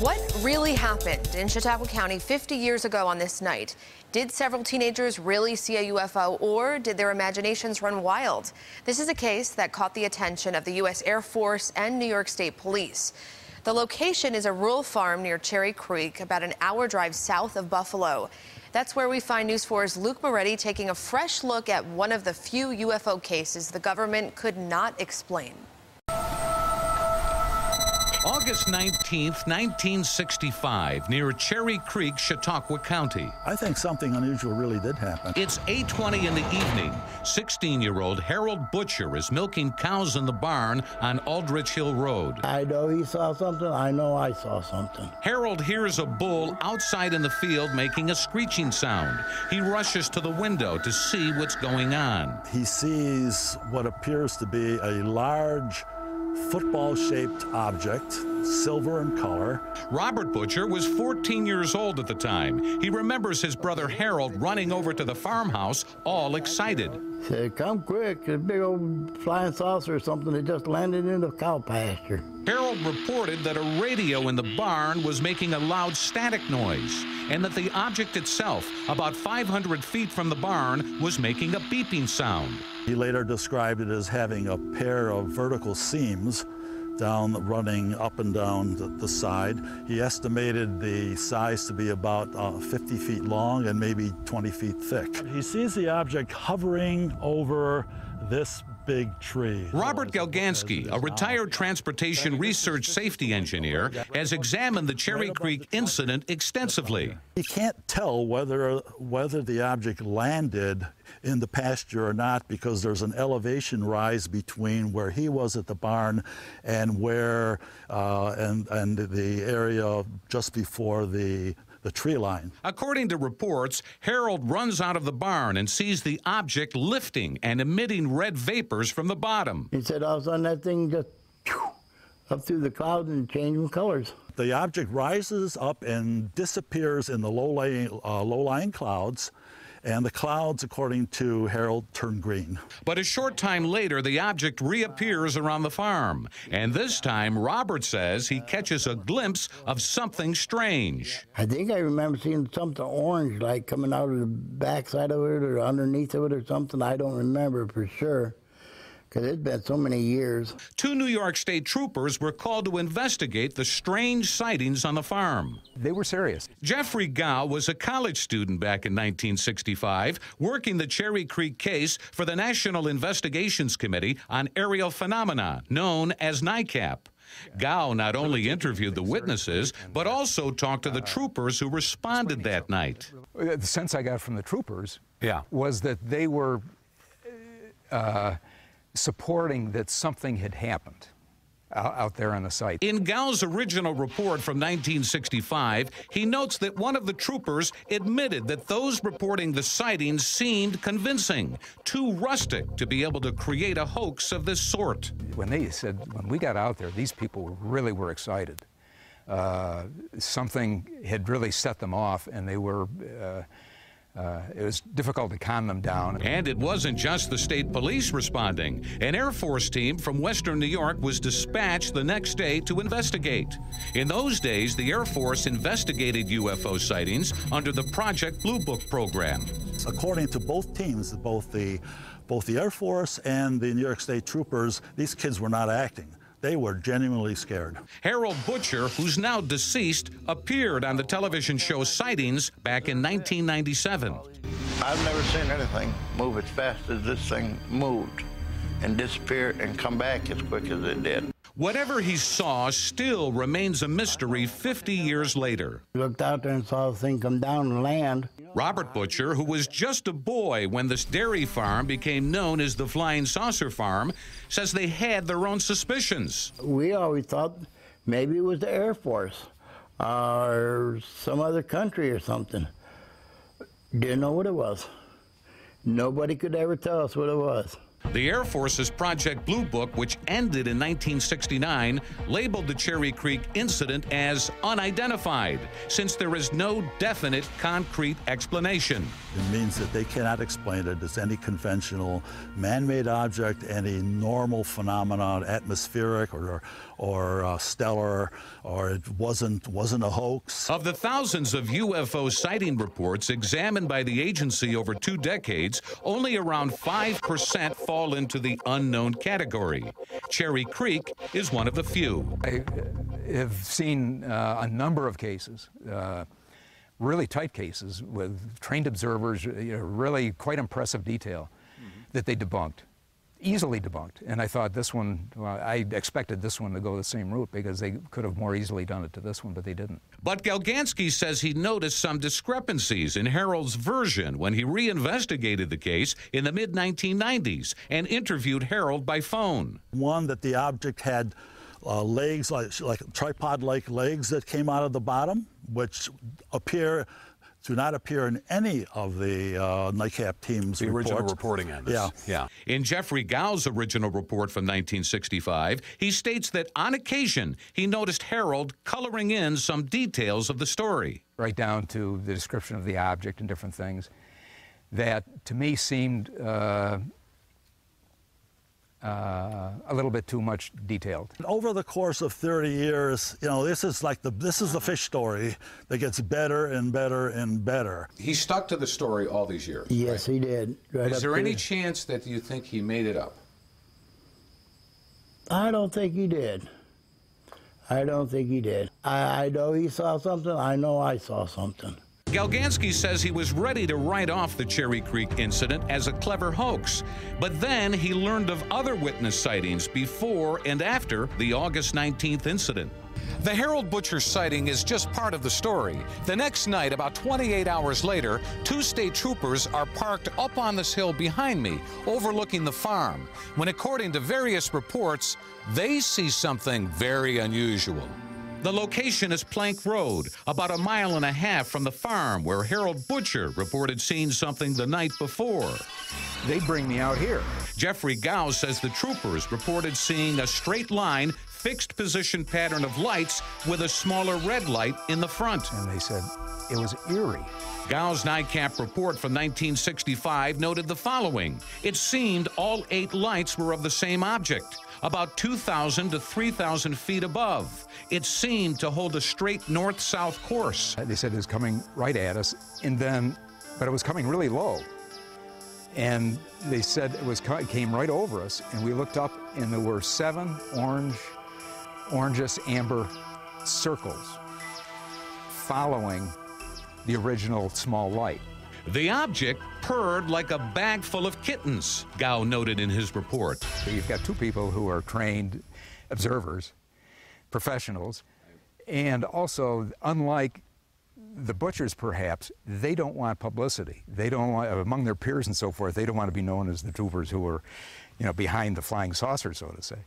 What really happened in Chautauqua County 50 years ago on this night? Did several teenagers really see a UFO, or did their imaginations run wild? This is a case that caught the attention of the U.S. Air Force and New York State Police. The location is a rural farm near Cherry Creek, about an hour drive south of Buffalo. That's where we find News 4's Luke Moretti taking a fresh look at one of the few UFO cases the government could not explain. August 19th, 1965, near Cherry Creek, Chautauqua County. I think something unusual really did happen. It's 8:20 in the evening. 16-year-old Harold Butcher is milking cows in the barn on Aldrich Hill Road. I know he saw something. I know I saw something. Harold hears a bull outside in the field making a screeching sound. He rushes to the window to see what's going on. He sees what appears to be a large football-shaped object, silver in color. Robert Butcher was 14 years old at the time. He remembers his brother Harold running over to the farmhouse, all excited. He said, "Come quick, a big old flying saucer or something that just landed in the cow pasture." Harold reported that a radio in the barn was making a loud static noise, and that the object itself, about 500 feet from the barn, was making a beeping sound. He later described it as having a pair of vertical seams running up and down the side. He estimated the size to be about 50 feet long and maybe 20 feet thick. He sees the object hovering over this big tree. Robert Galgansky, a retired transportation research safety engineer, has examined the Cherry Creek incident extensively. You can't tell whether the object landed in the pasture or not, because there's an elevation rise between where he was at the barn and where and the area just before the tree line. According to reports, Harold runs out of the barn and sees the object lifting and emitting red vapors from the bottom. He said all of a sudden that thing just up through the clouds and changing colors. The object rises up and disappears in the low-lying clouds, and the clouds, according to Harold, turn green. But a short time later, the object reappears around the farm. And this time, Robert says he catches a glimpse of something strange. I think I remember seeing something orange, like coming out of the backside of it or underneath of it or something. I don't remember for sure, because it's been so many years. 2 New York State troopers were called to investigate the strange sightings on the farm. They were serious. Jeffrey Gow was a college student back in 1965, working the Cherry Creek case for the National Investigations Committee on Aerial Phenomena, known as NICAP. Gow not only interviewed the witnesses, but also talked to the troopers who responded that night. The sense I got from the troopers was that they were supporting that something had happened out there on the site. In Gow's original report from 1965, he notes that one of the troopers admitted that those reporting the sightings seemed convincing, too rustic to be able to create a hoax of this sort. When they said, when we got out there, these people really were excited. Something had really set them off, and they were it was difficult to calm them down. And it wasn't just the state police responding. An Air Force team from Western New York was dispatched the next day to investigate. In those days, the Air Force investigated UFO sightings under the Project Blue Book program. According to both teams, both the Air Force and the New York State troopers, these kids were not acting. They were genuinely scared. Harold Butcher, who's now deceased, appeared on the television show Sightings back in 1997. I've never seen anything move as fast as this thing moved and disappear and come back as quick as it did. Whatever he saw still remains a mystery 50 years later. We looked out there and saw the thing come down and land. Robert Butcher, who was just a boy when this dairy farm became known as the Flying Saucer Farm, says they had their own suspicions. We always thought maybe it was the Air Force or some other country or something. Didn't know what it was. Nobody could ever tell us what it was. The Air Force's Project Blue Book, which ended in 1969, labeled the Cherry Creek incident as unidentified, since there is no definite, concrete explanation. It means that they cannot explain it as any conventional man-made object, any normal phenomenon, atmospheric or stellar, or it wasn't a hoax. Of the thousands of UFO sighting reports examined by the agency over 2 decades, only around 5% fall into the unknown category. Cherry Creek is one of the few. I have seen a number of cases, really tight cases with trained observers, really quite impressive detail that they debunked. Easily debunked. And I thought this one, well, I expected this one to go the same route because they could have more easily done it to this one, but they didn't. But Galgansky says he noticed some discrepancies in Harold's version when he reinvestigated the case in the mid-1990s and interviewed Harold by phone. One, that the object had legs, like tripod-like legs that came out of the bottom, which do not appear in any of the NICAP team's reports. Original reporting on this. Yeah. In Jeffrey Gow's original report from 1965, he states that on occasion he noticed Harold coloring in some details of the story. Right down to the description of the object and different things that to me seemed a little bit too much detailed. Over the course of 30 years, this is the fish story that gets better and better and better. He stuck to the story all these years. Yes, right? He did. Right. Is there any chance that you think he made it up? I don't think he did. I don't think he did. I know he saw something. I know I saw something. Galgansky says he was ready to write off the Cherry Creek incident as a clever hoax, but then he learned of other witness sightings before and after the August 19th incident. The Harold Butcher sighting is just part of the story. The next night, about 28 hours later, 2 state troopers are parked up on this hill behind me, overlooking the farm, when according to various reports, they see something very unusual. The location is Plank Road, about 1.5 miles from the farm where Harold Butcher reported seeing something the night before. They bring me out here. Jeffrey Gow says the troopers reported seeing a straight line, fixed position pattern of lights with a smaller red light in the front. And they said it was eerie. Gow's NICAP report from 1965 noted the following. It seemed all 8 lights were of the same object, about 2,000 to 3,000 feet above. It seemed to hold a straight north-south course. They said it was coming right at us, but it was coming really low. And they said it came right over us, and we looked up, and there were 7 orangish amber circles following the original small light. The object purred like a bag full of kittens, Gow noted in his report. You've got 2 people who are trained observers, professionals, and also, unlike the Butchers perhaps, they don't want publicity. They don't want, among their peers and so forth, they don't want to be known as the troopers who are, behind the flying saucer, so to say.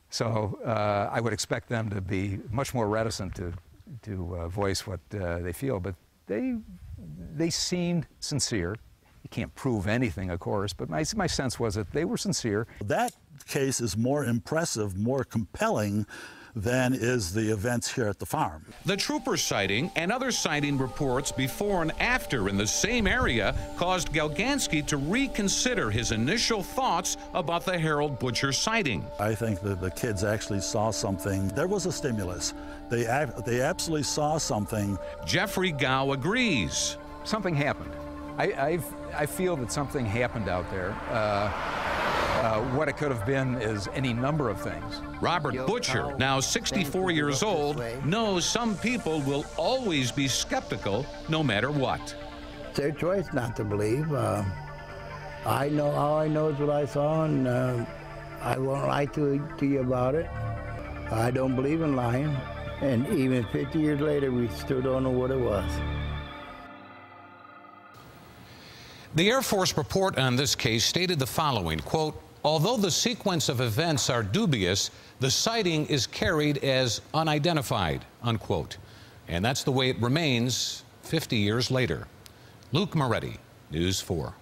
So I would expect them to be much more reticent to voice what they feel, but they seemed sincere. You can't prove anything, of course, but my sense was that they were sincere. That case is more impressive, more compelling than is the events here at the farm. The trooper sighting and other sighting reports before and after in the same area caused Galgansky to reconsider his initial thoughts about the Harold Butcher sighting. I think that the kids actually saw something. There was a stimulus. They absolutely saw something. Jeffrey Gow agrees. Something happened. I feel that something happened out there. What it could have been is any number of things. Robert Butcher, now 64 years old, knows some people will always be skeptical no matter what. It's their choice not to believe. All I know is what I saw, and I won't lie to you about it. I don't believe in lying, and even 50 years later, we still don't know what it was. The Air Force report on this case stated the following, quote, although the sequence of events are dubious, the sighting is carried as unidentified, unquote. And that's the way it remains 50 years later. Luke Moretti, News 4.